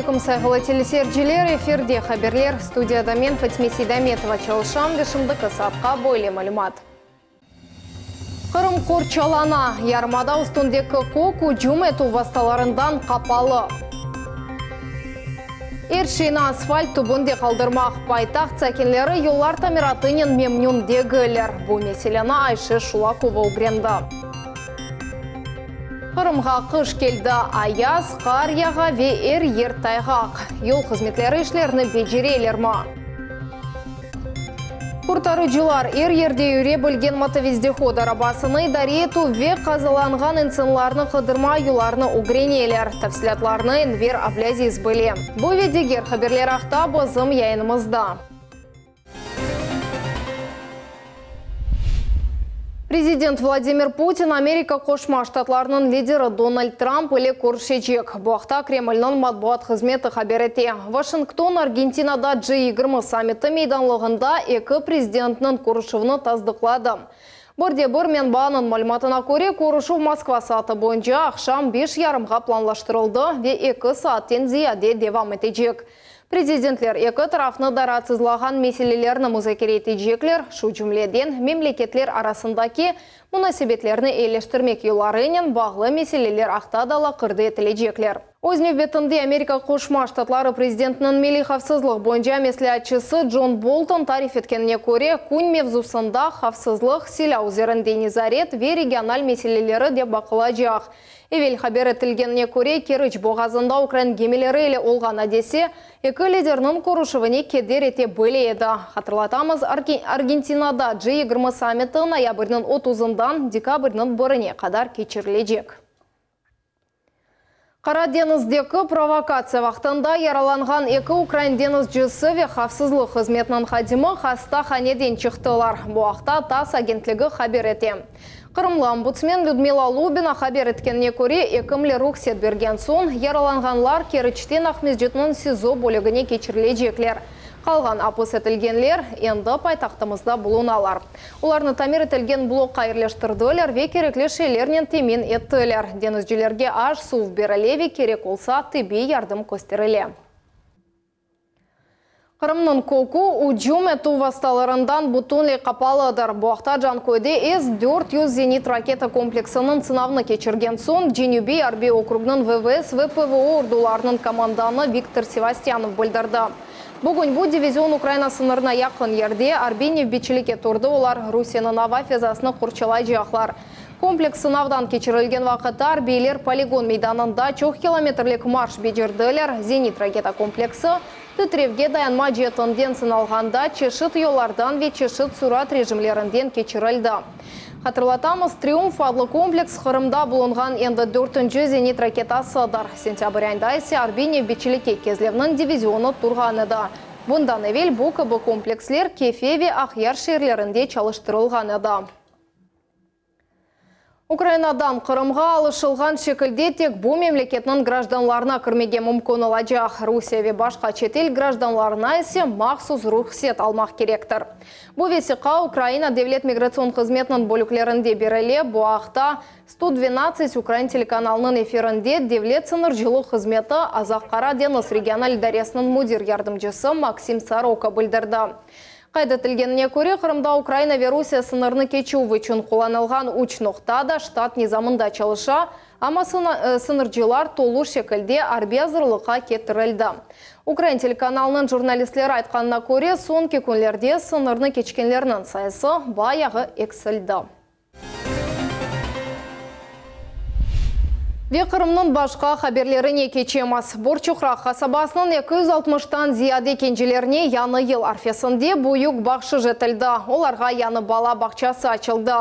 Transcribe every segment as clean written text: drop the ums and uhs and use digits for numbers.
алейкум, сайғылы телесерджилер, эфирде хаберлер, студияда мен Фатиме Сейдаметова чалышам, вешімді саатқа бойле малюмат. Қырым қорчалана, ярмада ұстындекі коку жүмету васталарындан қапалы. Ершейна асфальт түбінде қалдырмақ байтақ цәкенлері еллар тамиратынен мемнен дегілер. Бұл меселені Айшы Шулакова ұбренді. Қырымға қыш келді аяз, қар яға ве ер тайғақ. Ел қызметлері ішлеріні бежерелер ма? Құртаручылар ерде үре білген мотовездеход арабасыны идаре ету ве қазаланған инсанларны қыдырма юларны угренелер. Тәфсілатларны инвер аблязиз біле. Бұл ведегер хаберлер ақта бозым яйынымызда. Президент Владимир Путин Америка Қошма штатларының лидері Дональд Трамп или көршечек. Бұақта Кремльнің матбуат қызметі хаберете. Вашингтон Аргентинада G20 саммиті мейданлығында екі президентінің көрішівіні таздықлады. Бірде-бір мен бағының мәліметіне көре көрішу Москва сааты бойынша ақшам 5:30-ға планлаштырылды ве 2 сааттен зияде девам етежек. Президентлер екі тарафны даратсызлаған меселелеріні мұзакерет етжеклер, шу жүмледен мемлекетлер арасындаки мұнасебетлеріні елештірмек еларынен бағлы меселелер ақтадала қырды етілежеклер. Өзіне бетінде Америка Қошма штатлары президентінің милли хавсызлық бойынша мәслихатшысы Джон Болтон тариф еткеніне көре күн мевзусында хавсызлық силя өзерінде незарет ве региональ меселелері деп бақылажақ. Евел хабер етілгеніне көре Керіч боғазында Украин гемелері елі олғана десе, екі лидерінің көрішівіне кедер ете бөлі еді. Хатырлатамыз, Аргентинада G20 саммиті ноябрьнің 30-дан декабрьнің 1-не қадар кечірілежек. Қара деңіздегі провокация вақтында яраланған екі Украин деңізшісі ве хавсызлық қызметінің хадимы хаста ханеден чықтылар. Бұақта ТАСС агентлігі хабер ете. Қырымлы омбудсмен Людмила Лубина хабер еткеніне көре екімлі рұқсет берген сон, яраланғанлар Керічтен Ақмезжетінің СИЗО бөлігіне кечірілежеклер. Қалған апыс етілгенлер енді пайтақтымызда бұлуналар. Оларны тамир етілген блок қайырлештірділер ве кереклі шейлернен темен еттілер. Денізжілерге аш сув берілеве керек олса тебе ярдым көстеріле. Қырымның коку ұджум әту васталарындан бұтынле қапалыдыр. Бұақта жан көйде С-400 зенит ракета комплексінің сынавны кечірген сон Дженюби Арби округның ВВС ВПВО ордуларының команданы Виктор Севастьянов білдірді. Бүгін бұл дивизион Украина сынырына яқын ерде Арбинев бечіліке тұрды, олар Русияның ава фезасыны құрчылай жақлар. Комплекс сынавдан кечірілген вақытта Арбейлер полигон мейданында 4 километрлік марш бежірділер. Зенит ракета комплексі Түтревге даянма жетінден сыналғанда чешіт йолардан ве чешіт сурат режимлерінден кечірілді. Хатырлатамыз, Триумф адлы комплекс Қырымда бұлынған енді 4-ші зенит ракетасыдыр. Сентябрь айында есе Арбинев бечіліке кезлевнің дивизионы тұрғаныды. Бұндан евел бұл комплекслер Кефе ве Ақяр шерлерінде çalıştырылған еді. Украинадан Қырымға алышылған шекілде тек бұл мемлекетінің гражданларына кірмеге мүмкін олажақ. Русия ве башқа четел гражданларына есе мақсус рұқсет алмақ керектір. Бұл весіқа Украина Девлет миграцион қызметінің бөліклерінде беріле, бұақта 112 Украин телеканалының эфирінде Девлет сыныр жылы қызметі Азаққара Денис региональ даресінің мудир ярдымжысы Максим Сарока білдірді. Қайдатылгеніне көре Қырымда Украина ве Русия сынырны кечу үшін қоланылған үш ноқтада штат низамында çalışа, ама сыныржылар толу шекілде арбезырлыққа кетірілді. Украин телеканалының журналистлері айтқанына көре сонки күнлерде сынырны кечкенлерінің сайысы баяғыексілді. Ве Қырымның башқа хаберлеріне кечемас. Борчуқрақ қасабасының 260-тан зияде кенжелеріне яны ел арфесінде бұйық бақшы жетілді. Оларға яны бала бақчасы açılды.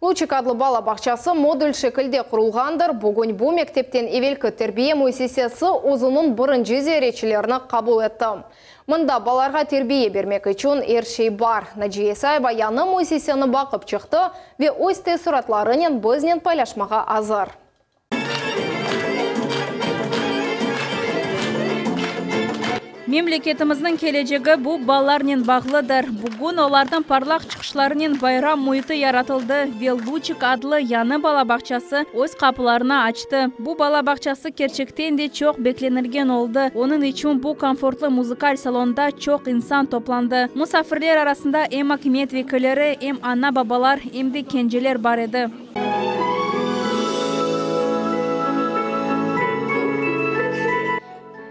Лучик адлы бала бақчасы модуль шекілде құрылғандыр. Бүгін бұл мектептен евелкі тербие мөйсесесі өзінің бірінші зеречілеріні қабыл етті. Мұнда баларға тербие бермек үшін ершей бар. Нәжиесі баяны мөйсесені бақып чықты ве өсте сұратларының бөзнен пайлашмаға азар. Мемлекетіміздің келечегі бұл балалармен бағлыдыр. Бүгін олардың парлақ чықшыларының байрам мұйты яратылды. Веллучик адлы яны балабақчасы өз қапыларына açtı. Бұл балабақчасы керчектен де çok beklenirgen oldu. Onun için bu komfortlu müzikal salonda çok insan toplandı. Musafirler arasında hem hükümet vekilleri, hem ana babalar, hem de kenceler var idi.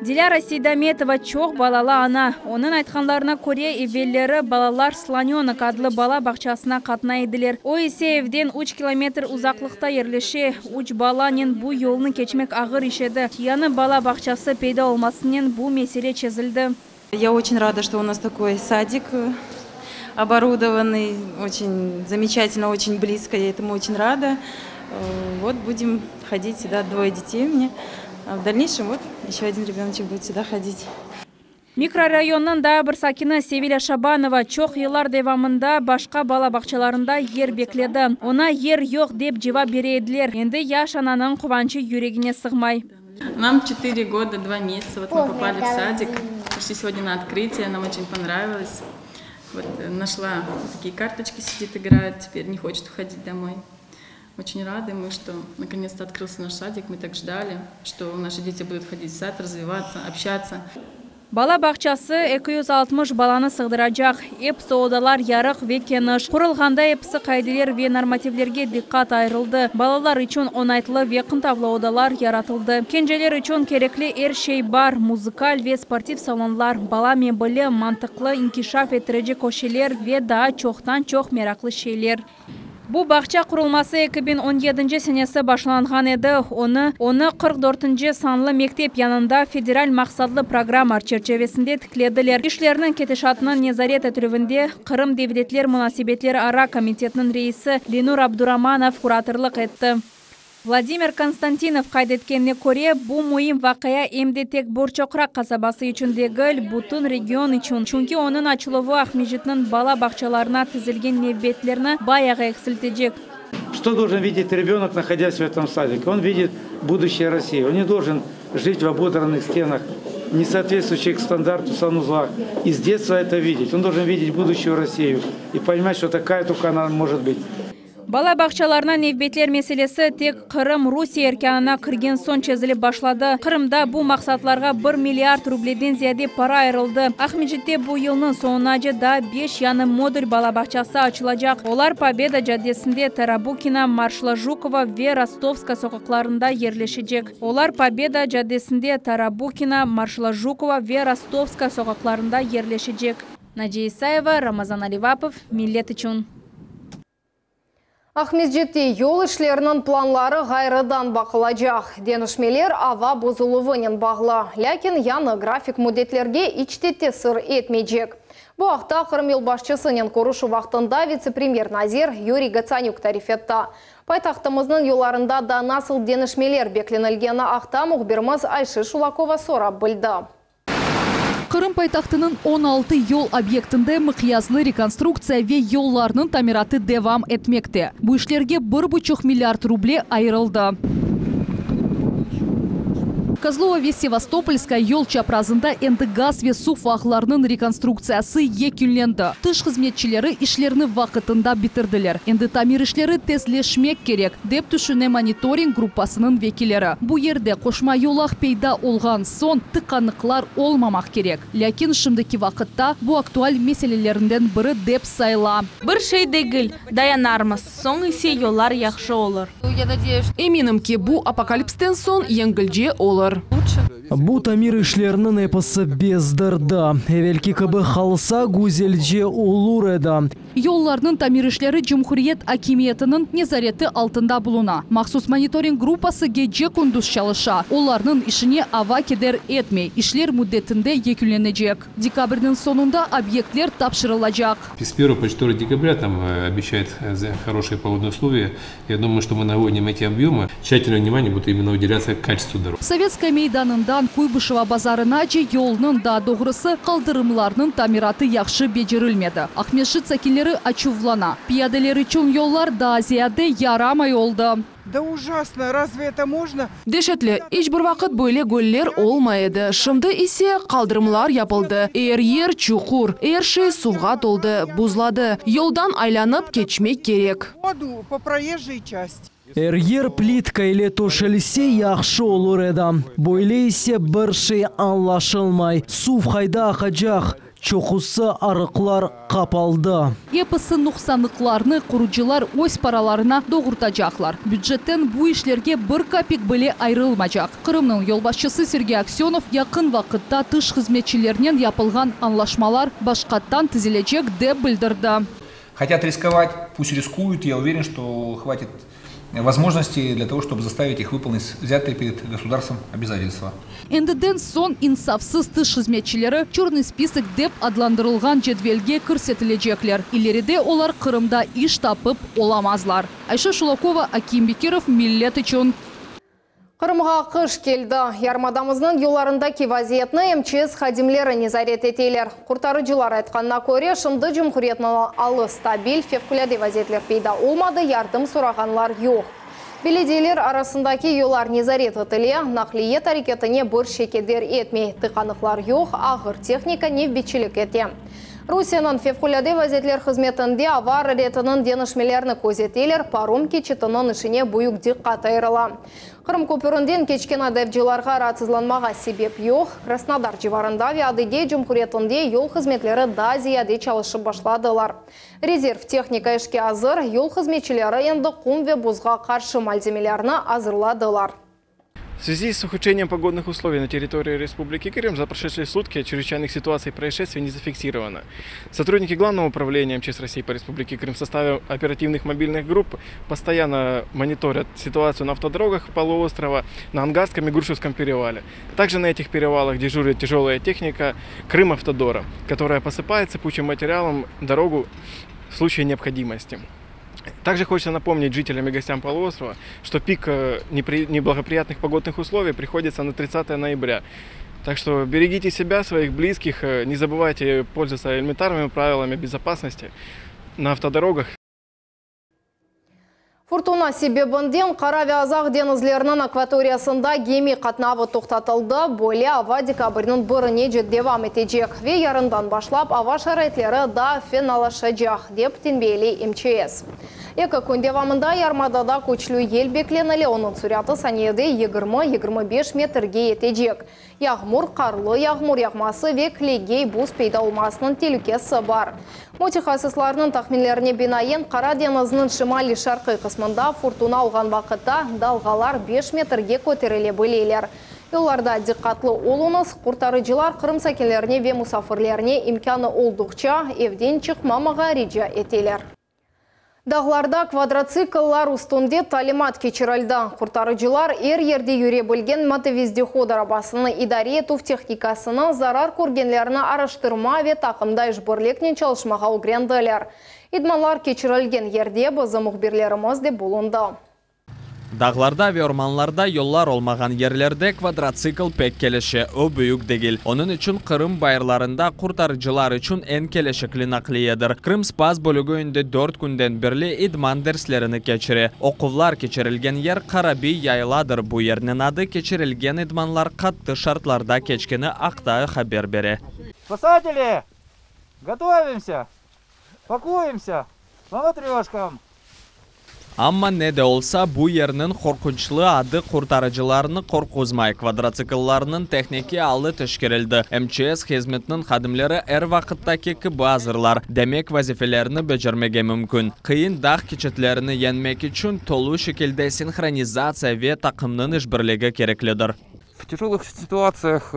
Диляра Сейдаметова çok балалы ана. Onun айтқанларына көре evvelleri балалар Слоненок адлы бала бақчасына қатынайдылар. O ise evden 3 kilometr uzaklıkta yerleşe. 3 balanın bu yolunu geçmek ağır işedi. Yanı bala бақчасы peyda olmasının bu mesele çözüldü. Я очень рада, что у нас такой садик оборудованный, очень замечательно, очень близко. Я этому очень рада. Вот будем ходить сюда, 2 детей у меня. А в дальнейшем вот еще один ребеночек будет сюда ходить. Mikrorayonның да бір сакины Севиля Шабанова çok yıllar devamında başka балабақчаларында yer bekledi. Ona yer yok деп cevap berediler. Endi yaş ananın kuvanчы yüreğine sığmay. Нам 4 года, 2 месяца. Вот мы попали в садик. Пришли сегодня на открытие. Нам очень понравилось. Вот нашла такие карточки, сидит, играет. Теперь не хочет уходить домой. Очень рады мы, что наконец-то открылся наш садик. Мы так ждали, что наши дети будут ходить в сад, развиваться, общаться. Бала бақчасы 260 баланы сығдырacak. Епсі оdalar ярық ve keniş. Құрылғанда епсі қайделер ve нормативлерге диққат айрылды. Балалар için onaytlı ve қынтавлы odalar yaratıldı. Kenceler için gerekli her şey бар. Muzikal ve sportif salonlar, bala mebeli, mantıklı inkişaf ettirecek koşeler ve daha çoktan çok meraklı şeyler. Bu бақча құрылмасы 2017 senesi başlanğan edi. Onu 44 sanlı mektep yanında federal maqsadlı programlar çerçevesinde tiklediler. İşlerinin ketişatının nezaret etürüvünde Kırım Devletler Münasebetleri Ara Komitetinin reisi Lenur Abduramanov kuratorluk etti. Vladimir Konstantinov kaydetkenine göre bu muhim vakaya emde tek Borçokrak kasabası için değil, bütün region için. Çünkü onun açılığı Ahmejit'nin bala bahçalarına tizilgen nevbetlerini bayağı eksiltecek. Что должен видеть ребенок, находясь в этом садике? Он видит будущее России. Он не должен жить в ободранных стенах, не соответствующих стандарту санузлах. И с детства это видеть. Он должен видеть будущую Россию и понимать, что такая только она может быть. Bala bahçalarına nevbetler meselesi tek Kırım Rusiya erkanına kirgen son çözülüp başladı. Kırım'da bu maksatlarga 1 milyard rubleden ziyade para ayrıldı. Ahmejit'te bu yılın sonunacı da 5 yanı modül bala bahçası açılacak. Olar Победа Caddesi'nde Tarabukina, Marshla Jukova ve Rostovska sokaklarında yerleşecek. Olar Победа Caddesi'nde Tarabukina, Marshla Jukova ve Rostovska sokaklarında yerleşecek. Nadia Isayeva, Ramazan Alivapov, Millet için. Ахмежетте yol işlerinin planları gayrıdan bakılacak. Denişmeler ava bozuluğunun bağlı. Lakin yanı grafik müddetlerge içte tesir etmeyecek. Bu haqta Kırım yıl başçısının koruşu vaxtında vice-premier Nazir Yuriy Gatsanyuk tarif etti. Paytaxtımızın yollarında da nasıl denişmeler beklenilgeni haqta muhbirimiz Ayşe Şulakova sorab bildi. Kırım paytaxtının 16 yol obyektinde miqyaslı rekonstruksiya ve yollarının tamiratı devam etmekte. Bu işlerge 1,5 milyard ruble ayrıldı. Козлова ve Sevastopolska yol çaprazında endi gaz ve su fağlarının rekonstruksiyası yekünlendi. Tış hizmetçileri işlerini vakitinde bitirdiler. Endi tamir işleri tezleşmek gerek, dep düşüne monitoring gruppasının vekilleri. Bu yerde koşma yollar peyda olgan son tıkanıklar olmamak gerek. Lakin şimdiki vakitte bu aktual meselelerinden biri dep sayla. Bir şey değil, dayanarmız. Son ise yollar yaxşı olur. Eminim ki bu apokalipsten son yengilce olur. Bu tamir işlerinin hepsi bezdirdi. Evvelki gibi halsa güzelce olur edi. Yollarının tamir işleri Cumhuriyet Hakimiyetinin nezareti altında buluna. Maxsus monitoring gruppası gece kunduz çalışa. Onların işini ava keder etmey. İşler müddetinde yekünlenecek. Dekabrın sonunda obyektler tapşırılacak. С 1 по 4 декабря там обещает хорошие погодные условия. Я думаю, что мы наводим эти объемы. Тщательное внимание будет именно уделяться качеству дорог. Sovetskiy meydanından Kuybышева bazarınaca yolunun da doğrusu kaldırımlarının tamiratı yaxşı becerilmedi. Ahmejit sakinleri açuvlana. Piyadeler için yollar daha ziyade yaramay oldu. Да ужасно, разве это можно? Дешетлі, еш бір вақыт бөле гөллер олмайды. Шымды исе қалдырымлар япылды. Ер чуқур, ерші суға толды, бузлады. Yoldan айланып кечмек керек. Воду по проезжей части. Ер плитка или тошелсе яхшы олур еді. Бойле исе бір шей анлашылмай. Сув хайда ақажақ. Чоқусы арықлар қапалды. Епысы нұқсанықларны құруcılar өз параларына доғыртажақлар. Бюджеттен bu işlerге бір копик біле айрылмажақ. Қырымның yolbaşçısı Сергей Аксенов яқын вақытта тыш қызметшілерінен япылған анлашмалар башқаттан тізілежек деп білдірді. Хотят рисковать, пусть рискуют. Я уверен, что хватит возможности для того, чтобы заставить их выполнить взятые перед государством обязательства. Эндіден сон инсафсыз тыш қызметшілері черный список деп адlandырылған жедвелге көрсетілежеклер. Илеріде олар Қырымда иш тапып оламазлар. Айша Шулакова, Аким Бекиров, Миллет үшін. Қырымға қыш келді. Ярмадамыздың юларында вазиетні МЧС хадимлері незарет етейлер. Құртарыcılar айтқанына көре, шымды жұмқұретіні алы стабиль, февкуляды вазиетлер пейда олмады, ярдым сұрағанлар yok. Беледейлер арасындаки юлар незарет етіле, нақлиет әрекетіне бір шекедер етмей. Тықанықлар yok, ағыр техника не бечілік ете. Русияның февкуляды вазиетлер қызметінде авар ретінің денішмелеріні көзетелер, паром кечетінің ішіне бұйық диққат айырыла. Қырым көпірінден кечкен адайбжыларға ратсызланмаға себеп yok. Краснодар живарында виадыге жұмқұретінде ел қызметлері да зияде чалышы башладылар. Резерв техника ішке азыр, ел қызметчілері енді құм ве бұзға қаршы мальземелеріні азырладылар. В связи с ухудшением погодных условий на территории Республики Крым за прошедшие сутки чрезвычайных ситуаций и происшествий не зафиксировано. Сотрудники Главного управления МЧС России по Республике Крым в составе оперативных мобильных групп постоянно мониторят ситуацию на автодорогах полуострова, на Ангарском и Грушевском перевале. Также на этих перевалах дежурит тяжелая техника Крымавтодора, которая посыпает сыпучим материалом дорогу в случае необходимости. Также хочется напомнить жителям и гостям полуострова, что пик неблагоприятных погодных условий приходится на 30 ноября. Так что берегите себя, своих близких, не забывайте пользоваться элементарными правилами безопасности на автодорогах. Фортуна себебінден қара вязақ денізлерінің акваториясында геми қатнавы тоқтатылды. Боле ава декабрінің біріне девам етежек. Ве ярындан башлап ава шарайтлері да финалашажақ деп тенбейлі МЧС. Экі күн девамында ярмадада көчлі ел бекленілі, оның сүряты санеде 20-25 метрге етежек. Яғмұр, қарлы яғмұр яғмасы ве клегей бұз пейда олмасының телікесі бар. Мутихасысларының тақминлеріне бинайын қара денізінің шымали шарқы қысмында фортуна алған вақытта далғалар 5 метрге көтеріле бөлейлер. Yollarda diqqatlı olunuz, kurtarıcılar Kırım sakinlerine ve musafirlerine imkanı oldukça evden çıkmamağa rica eteler. Dağlarda kvadrotsikllar üstünde talimat keçirildi. Kurtarıcılar yerde yürebilgen motovizdikhod arabasını idare etuv texnikasının zarar көргенлеріні araştırma ve takımda işbirlikle çalışmağa öğrendiler. İdmanlar keçirilgen yerde bazı muhbirlerimiz de bulundu. Dağlarda ve ormanlarda yollar olmagan yerlerde kvadrotsikl pek keleşe o büyük değil. Onun için Kırım bayırlarında kurtarıcılar için en keleşekli nakliyedir. Kırım Spaz bölüğünde 4 günden birli idman derslerini geçiri. Okuvlar geçirilgen yer Karabi yayladır. Bu yerinin adı geçirilgen idmanlar katlı şartlarda geçkeni aktağı haber bere. Спасатели, готовимся, пакуемся, по матрешкам. Ama ne de olsa bu yerinin korkunçluğu adı kurtarıcılarını korkuzmay. Kvadrotsikllarının tekniki alı teşkirildi. MЧS hizmetinin xadimleri er vakittaki gibi hazırlar. Demek vazifelerini becermege mümkün. Kıyın dağ keçitlerini yenmek için tolu şekilde sinkronizatsiya ve takımının işbirliği gereklidir. В тяжелых ситуациях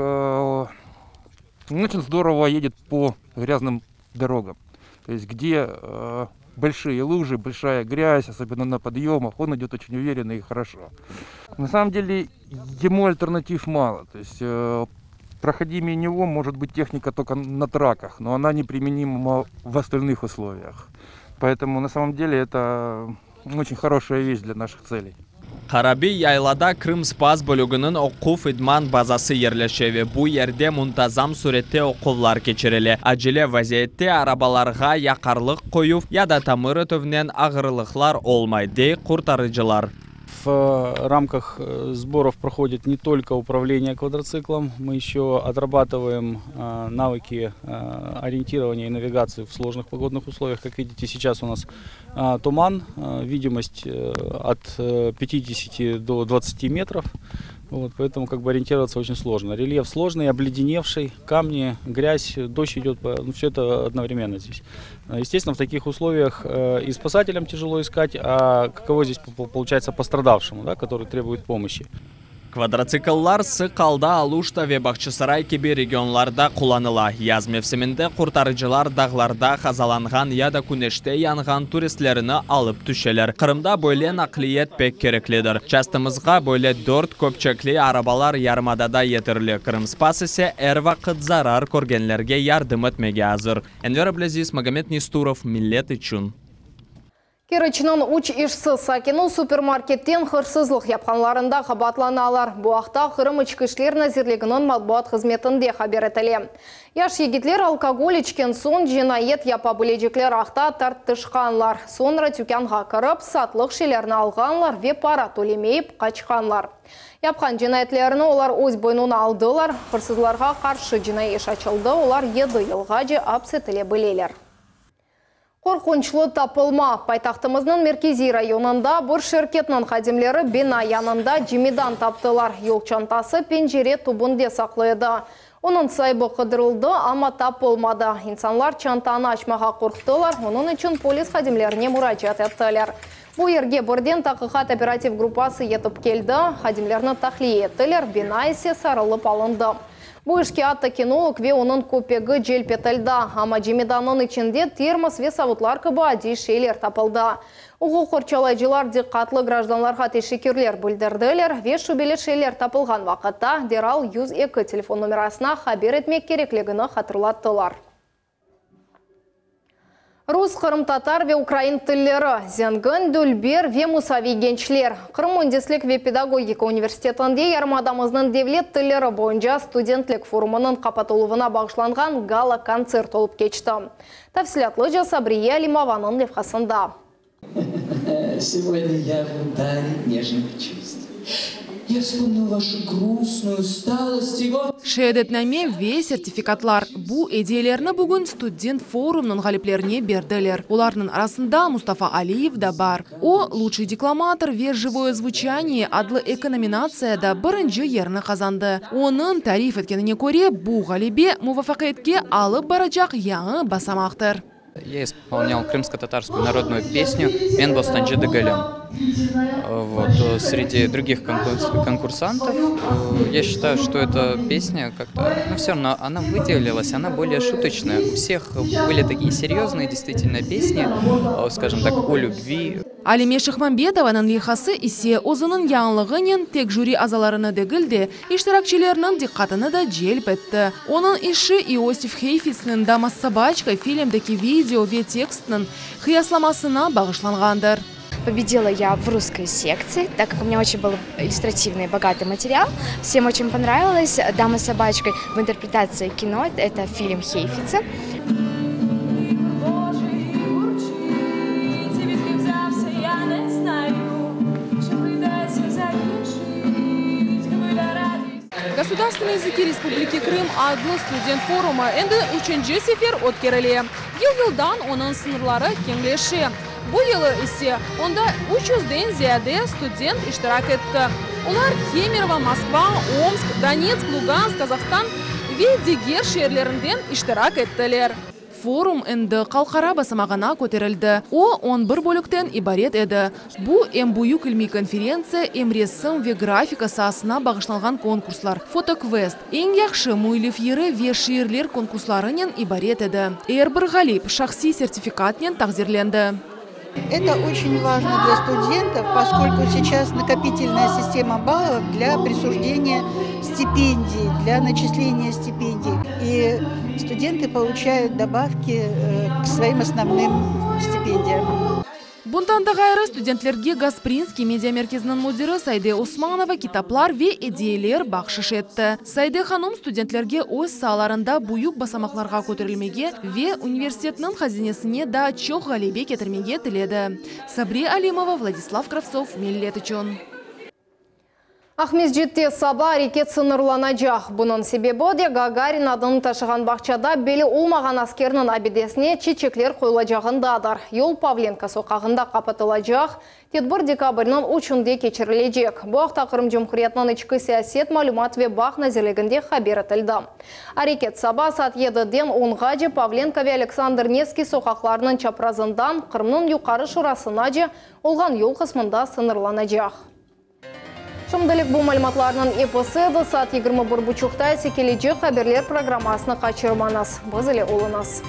очень здорово едет по грязным дорогам. То есть где большие лужи, большая грязь, особенно на подъемах, он идет очень уверенно и хорошо. На самом деле ему альтернатив мало. То есть проходимее него может быть техника только на траках, но она неприменима в остальных условиях. Поэтому на самом деле это очень хорошая вещь для наших целей. Karabi yaylada Kırım Spaz bölüğünün okuf idman bazası yerleşe ve bu yerde muntazam surette okuvlar geçirili. Acele vaziyette arabalarga yakarlık koyup ya da tamır ötövnen ağırlıklar olmaydı kurtarıcılar. В рамках сборов проходит не только управление квадроциклом, мы еще отрабатываем навыки ориентирования и навигации в сложных погодных условиях. Как видите, сейчас у нас туман, видимость от 50 до 20 метров. Вот, поэтому ориентироваться очень сложно. Рельеф сложный, обледеневший, камни, грязь, дождь идет, все это одновременно здесь. Естественно, в таких условиях и спасателям тяжело искать, а каково здесь получается пострадавшему, да, который требует помощи. Квадроцикллар сықалда алушта ве бақчысарай кеби регионларда құланыла. Яз мевсімінде құртарыcılar дағларда қазаланған яда күнеште янған туристлеріні алып түшелер. Қырымда бөйле нақлиет пек керекледір. Частымызға бөйле 4 көпчекли арабалар ярмадада етірлі. Қырым спас ісе әр вақыт зарар көргенлерге ярдым етмеге азыр. Энвер Аблазиз, Магомед Нестуров, Миллет Ичун. Керечінің уч ишсы сакину супермаркеттен хырсызлық япқанларында қабатланалар. Буақта Қырым ішкі ішлер назирлігінің матбуат қызметінде хабер етілі. Яш егітлер алкоголь ішкен сон жинайет япа білежеклер ақта тарттышқанлар. Сонра түкенға кіріп, сатлық шелеріні алғанлар ве пара төлемейіп қачқанлар. Япқан жинайетлеріні олар өз бойнуына алдылар. Хырсызларға қаршы жинай еш açılды, олар еді елға же апсетіле білелер. Қорқынчлы тапылма. Пайтақтымыздың меркези районында бір шеркетнің қадемлері бина янында жемедан таптылар. Йол чантасы пенжере тубынде сақлайды. Оның сайбы қыдырылды, ама тапылмады. Инсанлар чантаны ашмаға қорқтылар. Оның үшін полис қадемлеріне мұраджат еттілер. Бұл ерге бірден тақиқат оператив группасы етіп келді. Қадемлерні тахлие еттілер, бина есе сарылып алынды. Бұл ішке атты кинолог ве оның көпегі желпетілді. Ама жемеданның ішінде термос ве савутлар кыбы ади шейлер тапылды. Уғу қорчалайжылар диққатлы гражданларға тешекерлер бүлдірділер. Ве шубелі шейлер тапылған вақытта дерал 102 телефон номерасына хабер етмек кереклігіні қатырлаттылар. Рус, Қырым татар ве украин тіллері, Зенгін, Дүлбер ве Мусави генчлер. Қырым өндеслік ве педагогика университетінде ярмадамыздың девлет тіллері бойынша студентлік форумының қапатылуына бағышланған гала-концерт олып кечті. Тәфсілатлы Сабрия Алимованың левхасында. Сегодня я в ударе нежных чувств. Я вспомнил вашу грустную усталость и вот... Шеедетнаме ве сертификатлар. Бу идеялерні бүгін студент форумның ғалиплеріне берділер. Оларның арасында Мустафа Алиев да бар. О, лучший декламатор ве живое звучание адлы экономинацияда бірінші ерні қазанды. Оның тариф еткеніне көре бу ғалибе мувафақетке алып барачақ яңы басамақтыр. Я исполнял крымско-татарскую народную песню «Мен Бостанджи Дагалем». Вот. Среди других конкурсантов я считаю, что эта песня как-то, все равно она выделилась, она более шуточная. У всех были такие серьезные действительно песни, скажем так, о любви. Алиме Шахмамбетованың лихасы исе озының яңлығынен тек жюри азаларыны дегілді, иштиракчилерінің диққатыны да желп етті. Оның іші Иосиф Хейфицның «Дама с собачкой» фильмдегі видео ве текстінің қиясламасына бағышланғандыр. Победила я в русской секции, так как у меня очень был иллюстративный и богатый материал. Всем очень понравилось. «Дама с собачкой» в интерпретации кино. Это фильм Хейфица. Государственные языки Республики Крым адлы студент форума энді үшінші сефер өткерілі. Ел-елдан оның сынырлары кеңлеші. Бұл елі ісе, онда 300-ден зияде студент иштирак етті. Олар Кемерово, Москва, Омск, Донецк, Луганск, Казахстан ве дегер шерлерінден иштирак еттілер. Форум энді қалқара басамағына көтерілді. О 11 бөліктен ибарет еді. Бұ эмбуюк ilmi конференция эмресім ве графика сасына бағышланған конкурслар. Фотоквест. Ең яқшы муйлев ері ве шиерлер конкурсларынен ибарет еді. Эрбір ғалип шахси сертификатнен тағзирленді. Это очень важно для студентов, поскольку сейчас накопительная система баллов для присуждения стипендий, для начисления стипендий. И студенты получают добавки к своим основным стипендиям. Bundan da gayrı studentlerge Gasprinski media merkezinin müdiri Sayde Osmanova kitaplar ve ideyalar bahşiş etti. Sayde hanım studentlerge öz sahalarında buyuk basamaklarga ko'tarilmege ve üniversitetinin hazinesine da çok galebe getirmege tiledi. Sabri Alimova, Vladislav Kravtsov, Millet üçün. Ахмезжетте саба әрекет сынырланacak. Bunun sebebi de Gagarin adını taşıған бақчада белі olmagan askerinin abidesine çiçekler koyulacağındadır. Yol Pavlenka sokağında kapatılacak. Tedbir dekabrının 3'ünde geçirilecek. Bu haqta Kırım Cumhuriyeti'nin içki siyaset, malumat ve bağ nazirliginde haber etildi. Hareket sabah saat 7'den 10'ga Pavlenka ve Aleksandr Nevski sokaklarının çaprazından Kırım'ın yukarı şurasına olgan yol kısmında sınırlanacak. Şimdilik bu malumatlarının episi saat 21:30'da sekilecek haberler programmasını kaçırmanız. Biz ile olunuz.